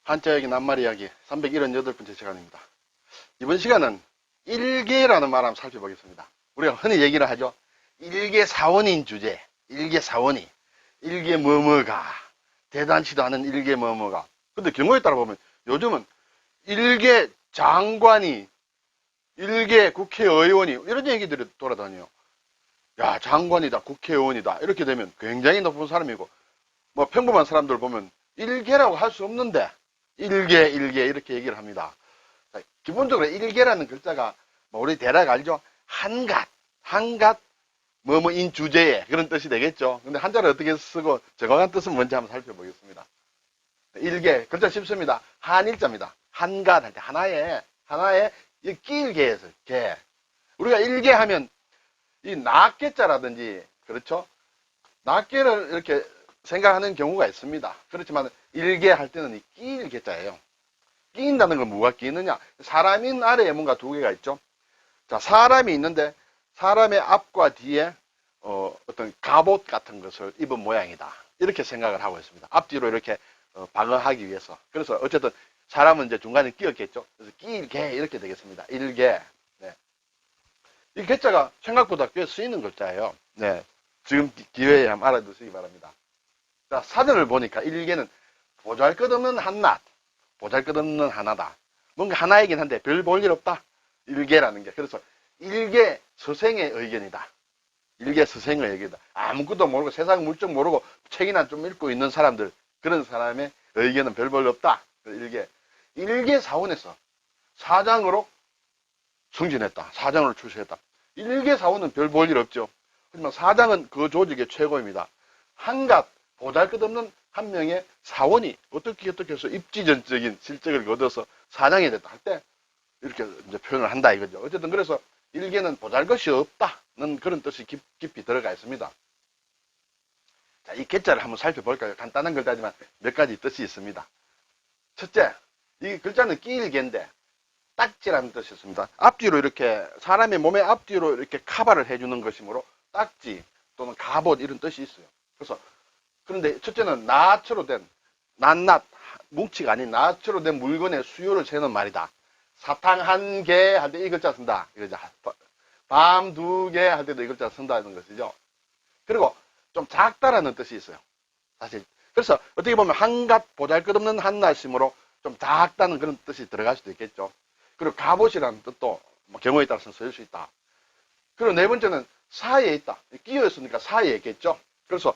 한자역의 낱말 이야기 378번째 시간입니다. 이번 시간은 일계라는 말 한번 살펴보겠습니다. 우리가 흔히 얘기를 하죠. 일계사원인 주제, 일계사원이, 일계 뭐뭐가, 대단치도 않은 일계 뭐뭐가. 근데 경우에 따라 보면 요즘은 일계 장관이, 일계 국회의원이, 이런 얘기들이 돌아다녀요. 야, 장관이다, 국회의원이다. 이렇게 되면 굉장히 높은 사람이고, 뭐 평범한 사람들 보면 일계라고 할 수 없는데, 일계 이렇게 얘기를 합니다. 기본적으로 일계라는 글자가 뭐 우리 대략 알죠? 한갓 뭐뭐인 주제에 그런 뜻이 되겠죠. 근데 한자를 어떻게 쓰고 정확한 뜻은 뭔지 한번 살펴보겠습니다. 일계 글자 쉽습니다. 한일자입니다. 한갓 할 때 하나에 끼일계에서 계. 우리가 일계 하면 이 낫계자라든지 그렇죠? 낫계를 이렇게 생각하는 경우가 있습니다. 그렇지만 일계 할 때는 이 끼일계자예요. 끼인다는 건 뭐가 끼느냐? 사람인 아래에 뭔가 두 개가 있죠. 자, 사람이 있는데 사람의 앞과 뒤에 어떤 갑옷 같은 것을 입은 모양이다. 이렇게 생각을 하고 있습니다. 앞뒤로 이렇게 방어하기 위해서. 그래서 어쨌든 사람은 이제 중간에 끼었겠죠. 그래서 끼일계 이렇게 되겠습니다. 일계. 네. 이 계자가 생각보다 꽤 쓰이는 글자예요. 네. 지금 기회에 한번 알아두시기 바랍니다. 자, 사전을 보니까 일계는 보잘것없는 한낱, 보잘것없는 하나다. 뭔가 하나이긴 한데 별 볼 일 없다. 일계라는 게. 그래서 일계 서생의 의견이다. 일계 서생의 의견이다. 아무것도 모르고 세상 물정 모르고 책이나 좀 읽고 있는 사람들, 그런 사람의 의견은 별 볼 일 없다. 일계 사원에서 사장으로 승진했다. 사장으로 출세했다. 일계 사원은 별 볼 일 없죠. 하지만 사장은 그 조직의 최고입니다. 한갓 보잘것없는 한 명의 사원이 어떻게 해서 입지전적인 실적을 거둬서 사장이 됐다 할 때 이렇게 이제 표현을 한다 이거죠. 어쨌든 그래서 일계는 보잘것이 없다는 그런 뜻이 깊이 들어가 있습니다. 자, 이 계자를 한번 살펴볼까요? 간단한 글자지만 몇 가지 뜻이 있습니다. 첫째, 이 글자는 끼일계인데 딱지라는 뜻이 있습니다. 앞뒤로 이렇게 사람의 몸의 앞뒤로 이렇게 커버를 해주는 것이므로 딱지 또는 갑옷 이런 뜻이 있어요. 그런데 첫째는 낫으로 된 낱낱 뭉치가 아닌 낫으로 된 물건의 수요를 재는 말이다. 사탕 한 개 할 때 이 글자 쓴다. 이거죠. 밤 두 개 할 때도 이 글자 쓴다는 것이죠. 그리고 좀 작다라는 뜻이 있어요. 사실. 그래서 어떻게 보면 한갓 보잘것없는 한낱이므로 좀 작다는 그런 뜻이 들어갈 수도 있겠죠. 그리고 갑옷이라는 뜻도 뭐 경우에 따라서 쓸 수 있다. 그리고 네 번째는 사이에 있다. 끼어 있으니까 사이에 있겠죠. 그래서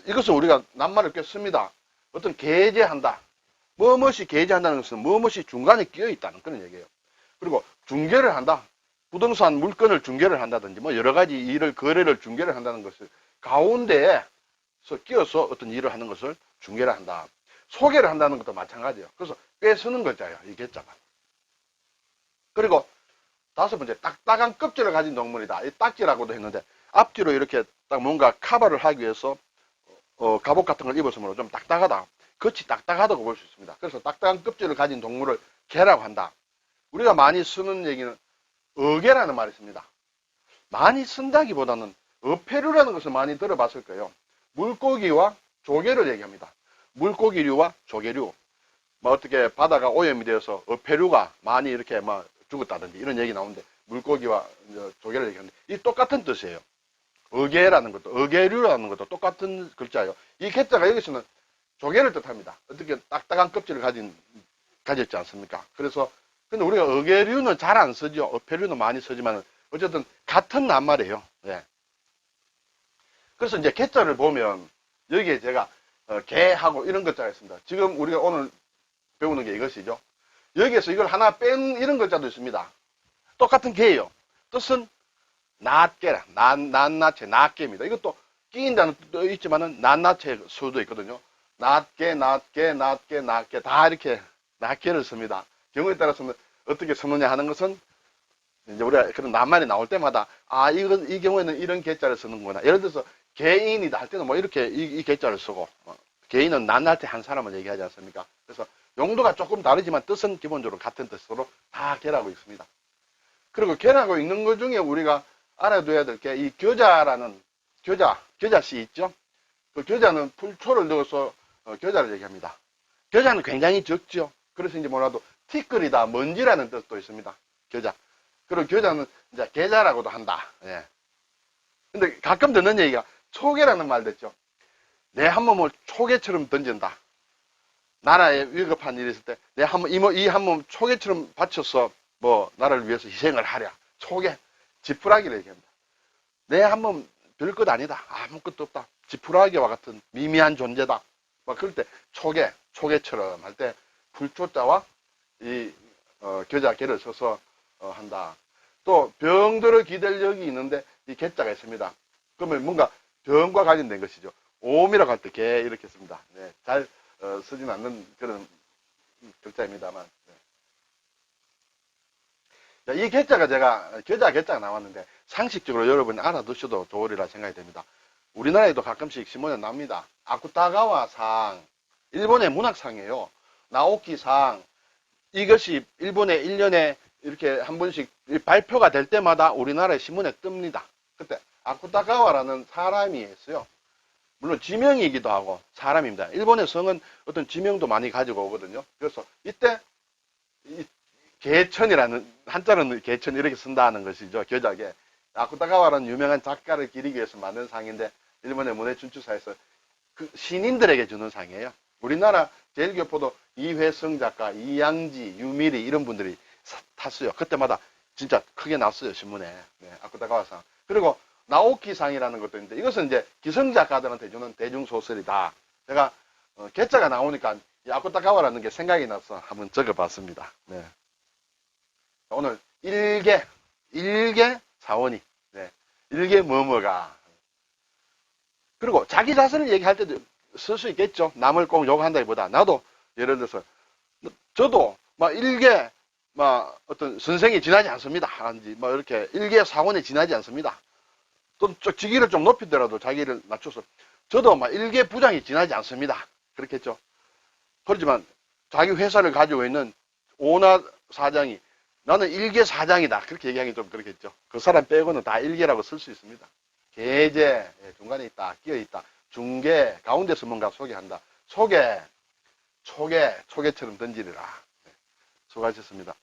이것은 우리가 낱말을 꽤 씁니다. 어떤 계제한다. 무엇이 계제한다는 것은 무엇이 중간에 끼어 있다는 그런 얘기예요. 그리고 중개를 한다. 부동산 물건을 중개를 한다든지 뭐 여러 가지 일을 거래를 중개를 한다는 것을 가운데에서 끼어서 어떤 일을 하는 것을 중개를 한다. 소개를 한다는 것도 마찬가지예요. 그래서 꽤 쓰는 글자예요. 이 계자가. 그리고 다섯 번째, 딱딱한 껍질을 가진 동물이다. 이 딱지라고도 했는데 앞뒤로 이렇게 딱 뭔가 커버를 하기 위해서 갑옷 같은 걸 입었으므로 좀 딱딱하다. 겉이 딱딱하다고 볼 수 있습니다. 그래서 딱딱한 껍질을 가진 동물을 개라고 한다. 우리가 많이 쓰는 얘기는 어개라는 말이 있습니다. 많이 쓴다기보다는 어패류라는 것을 많이 들어봤을 거예요. 물고기와 조개를 얘기합니다. 물고기류와 조개류. 뭐 어떻게 바다가 오염이 되어서 어패류가 많이 이렇게 막 죽었다든지 이런 얘기 나오는데 물고기와 조개를 얘기하는데 이 똑같은 뜻이에요. 어개라는 것도, 어개류라는 것도 똑같은 글자예요. 이 개자가 여기서는 조개를 뜻합니다. 어떻게 딱딱한 껍질을 가졌지 않습니까? 그래서, 근데 우리가 어개류는 잘 안 쓰죠. 어패류는 많이 쓰지만, 어쨌든 같은 낱말이에요. 네. 그래서 이제 개자를 보면, 여기에 제가, 개하고 이런 글자가 있습니다. 지금 우리가 오늘 배우는 게 이것이죠. 여기에서 이걸 하나 뺀 이런 글자도 있습니다. 똑같은 개예요. 뜻은 낫개라. 낫나체, 낫개입니다. 이것도 끼인다는 뜻도 있지만은 낫나체 수도 있거든요. 낫개 다 이렇게 낫개를 씁니다. 경우에 따라서는 어떻게 쓰느냐 하는 것은 이제 우리가 그런 낱말이 나올 때마다 이 경우에는 이런 개자를 쓰는구나. 예를 들어서 개인이다 할 때는 뭐 이렇게 이 개자를 쓰고 개인은 낫나체 한 사람을 얘기하지 않습니까? 그래서 용도가 조금 다르지만 뜻은 기본적으로 같은 뜻으로 다 개라고 있습니다. 그리고 개라고 있는 것 중에 우리가 알아둬야 될 게 이 겨자라는 겨자씨 있죠? 그 겨자는 풀초를 넣어서 겨자를 얘기합니다. 겨자는 굉장히 적죠. 그래서 이제 뭐라도 티끌이다, 먼지라는 뜻도 있습니다. 겨자. 그리고 겨자는 이제 계자라고도 한다. 예. 근데 가끔 듣는 얘기가 초계라는 말 듣죠. 내 한 몸을 초계처럼 던진다. 나라에 위급한 일이 있을 때 내 한 몸, 이 한 몸 초계처럼 바쳐서 뭐 나라를 위해서 희생을 하랴. 초계, 지푸라기를 얘기합니다. 내 한 몸 별것 아니다. 아무것도 없다. 지푸라기와 같은 미미한 존재다. 막 그럴 때 초계처럼 할 때 불초자와 이 겨자 개를 써서 한다. 또 병들어 기댈 역이 있는데 이 개자가 있습니다. 그러면 뭔가 병과 관련된 것이죠. 오음이라고 할 때 개 이렇게 씁니다. 네, 잘 쓰진 않는 그런 글자입니다만. 네. 이 개자가 제가 개자가 나왔는데 상식적으로 여러분이 알아두셔도 좋으리라 생각이 됩니다. 우리나라에도 가끔씩 신문에 납니다. 아쿠타가와 상, 일본의 문학상이에요. 나오키상, 이것이 일본에 1년에 이렇게 한 번씩 발표가 될 때마다 우리나라의 신문에 뜹니다. 그때 아쿠타가와라는 사람이 있어요. 물론 지명이기도 하고 사람입니다. 일본의 성은 어떤 지명도 많이 가지고 오거든요. 그래서 이때 이 개천이라는, 한자로는 개천 이렇게 쓴다는 것이죠. 겨자개. 아쿠타가와라는 유명한 작가를 기리기 위해서 만든 상인데 일본의 문해춘추사에서 그 신인들에게 주는 상이에요. 우리나라 제일교포도 이회성 작가, 이양지, 유미리 이런 분들이 탔어요. 그때마다 진짜 크게 났어요. 신문에. 네, 아쿠타가와상. 그리고 나오키상이라는 것도 있는데 이것은 이제 기성작가들한테 주는 대중소설이다. 제가 개자가 나오니까 이 아쿠타가와라는 게 생각이 나서 한번 적어봤습니다. 네. 오늘 일개 사원이, 네. 일개 뭐뭐가. 그리고 자기 자신을 얘기할 때도 쓸 수 있겠죠. 남을 꼭 욕한다기보다 나도 예를 들어서 저도 막 일개 막 어떤 선생이 지나지 않습니다. 하는지 뭐 이렇게 일개 사원이 지나지 않습니다. 또 직위를 좀 높이더라도 자기를 낮춰서 저도 막 일개 부장이 지나지 않습니다. 그렇겠죠. 그렇지만 자기 회사를 가지고 있는 오나 사장이 나는 일개 사장이다. 그렇게 얘기하기 좀 그렇겠죠. 그 사람 빼고는 다 일개라고 쓸 수 있습니다. 계제, 중간에 있다, 끼어 있다. 중개, 가운데서 뭔가 소개한다. 초계처럼 던지리라. 수고하셨습니다.